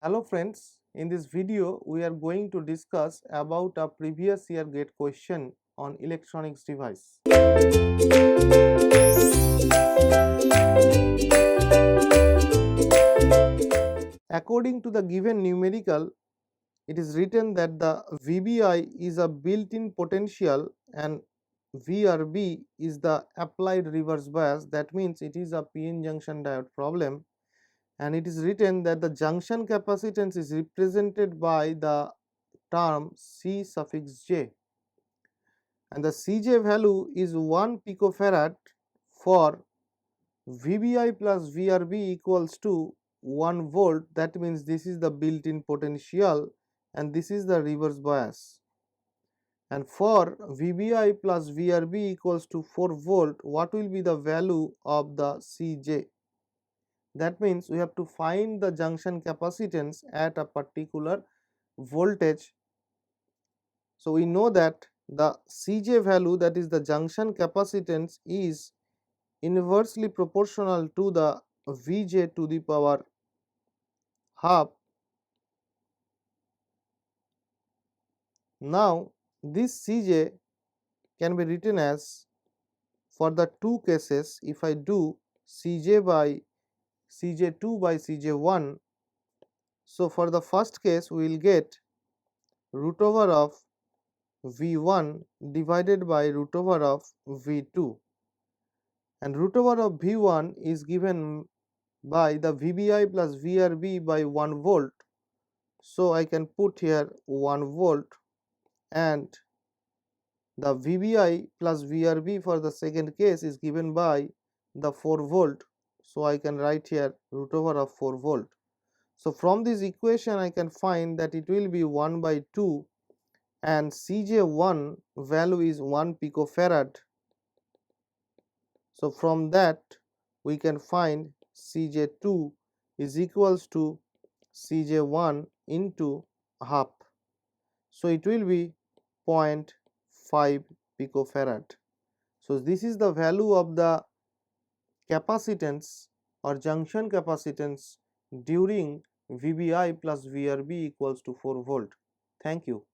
Hello friends, in this video we are going to discuss about a previous year GATE question on electronics device. According to the given numerical, it is written that the VBI is a built-in potential and VRB is the applied reverse bias. That means it is a PN junction diode problem, and it is written that the junction capacitance is represented by the term C suffix j, and the Cj value is 1 picofarad for VBI plus VRB equals to 1 volt. That means this is the built-in potential and this is the reverse bias. And for VBI plus VRB equals to 4 volt, what will be the value of the Cj? That means we have to find the junction capacitance at a particular voltage. So we know that the Cj value, that is the junction capacitance, is inversely proportional to the Vj to the power half. Now this Cj can be written as, for the two cases, if I do Cj by Cj2 by Cj1, so for the first case we will get root over of V1 divided by root over of V2, and root over of V1 is given by the VBI plus VRB by 1 volt. So I can put here 1 volt, and the VBI plus VRB for the second case is given by the 4 volt. So I can write here root over of 4 volt. So from this equation I can find that it will be 1 by 2, and Cj1 value is 1 picofarad. So from that we can find Cj2 is equals to Cj1 into half. So it will be 0.5 picofarad. So this is the value of the capacitance or junction capacitance during VBI plus VRB equals to 4 volt. Thank you.